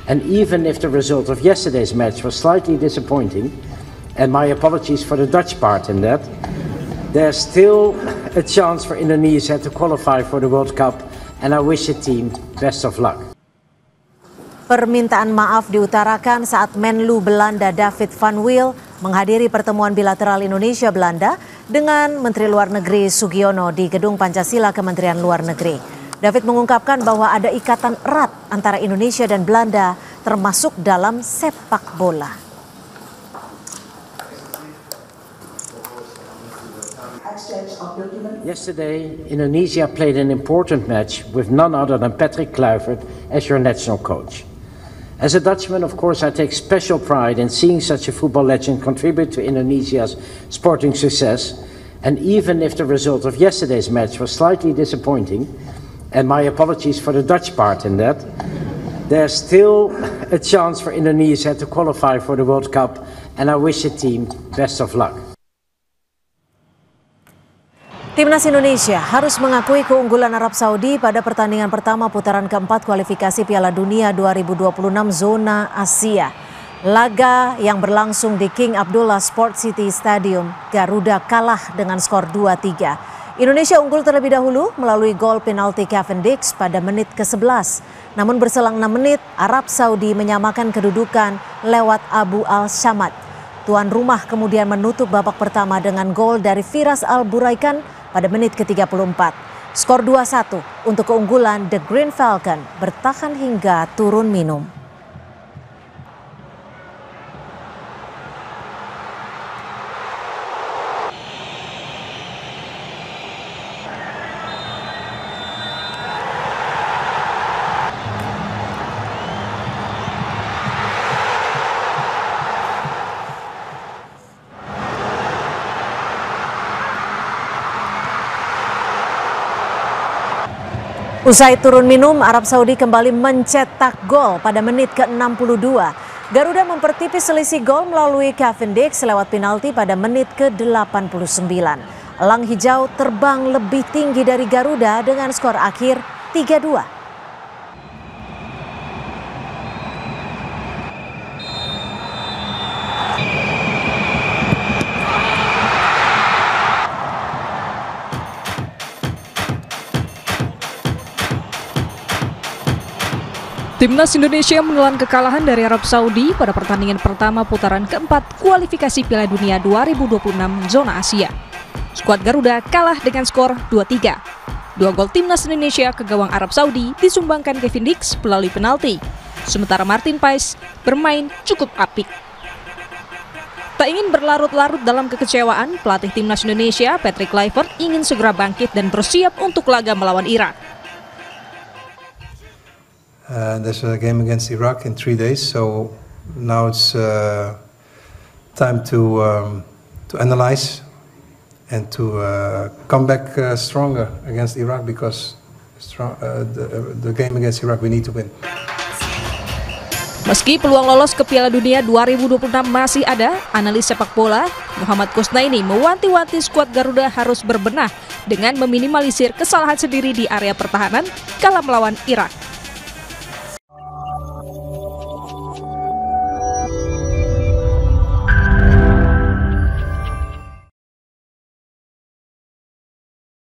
And even if the result of yesterday's match was slightly disappointing, and my apologies for the Dutch part in that, there's still a chance for Indonesia to qualify for the World Cup, and I wish the team best of luck. Permintaan maaf diutarakan saat Menlu Belanda David van Wiel menghadiri pertemuan bilateral Indonesia-Belanda dengan Menteri Luar Negeri Sugiono di Gedung Pancasila Kementerian Luar Negeri. David mengungkapkan bahwa ada ikatan erat antara Indonesia dan Belanda, termasuk dalam sepak bola. Yesterday, Indonesia played an important match with none other than Patrick Kluivert as your national coach. As a Dutchman, of course, I take special pride in seeing such a football legend contribute to Indonesia's sporting success. And even if the result of yesterday's match was slightly disappointing, and my apologies for the Dutch part in that, there's still a chance for Indonesia to qualify for the World Cup, and I wish the team best of luck. Timnas Indonesia harus mengakui keunggulan Arab Saudi pada pertandingan pertama putaran keempat kualifikasi Piala Dunia 2026 zona Asia. Laga yang berlangsung di King Abdullah Sport City Stadium, Garuda kalah dengan skor 2-3. Indonesia unggul terlebih dahulu melalui gol penalti Cavendish pada menit ke-11. Namun berselang 6 menit, Arab Saudi menyamakan kedudukan lewat Abu Al-Shamad. Tuan rumah kemudian menutup babak pertama dengan gol dari Firas Al-Buraikan pada menit ke-34. Skor 2-1 untuk keunggulan The Green Falcon bertahan hingga turun minum. Usai turun minum, Arab Saudi kembali mencetak gol pada menit ke-62. Garuda mempertipis selisih gol melalui Cavendish lewat penalti pada menit ke-89. Elang hijau terbang lebih tinggi dari Garuda dengan skor akhir 3-2. Timnas Indonesia menelan kekalahan dari Arab Saudi pada pertandingan pertama putaran keempat kualifikasi Piala Dunia 2026 zona Asia. Skuad Garuda kalah dengan skor 2-3. 2 gol Timnas Indonesia ke gawang Arab Saudi disumbangkan Cavendish melalui penalti. Sementara Martin Paes bermain cukup apik. Tak ingin berlarut-larut dalam kekecewaan, pelatih Timnas Indonesia Patrick Kluivert ingin segera bangkit dan bersiap untuk laga melawan Irak. There's a game against Iraq in 3 days, so now it's time to analyze and to come back stronger against Iraq, because the game against Iraq we need to win. Meski peluang lolos ke Piala Dunia 2026 masih ada, analis sepak bola Muhammad Kusnaini mewanti-wanti skuad Garuda harus berbenah dengan meminimalisir kesalahan sendiri di area pertahanan kala melawan Irak.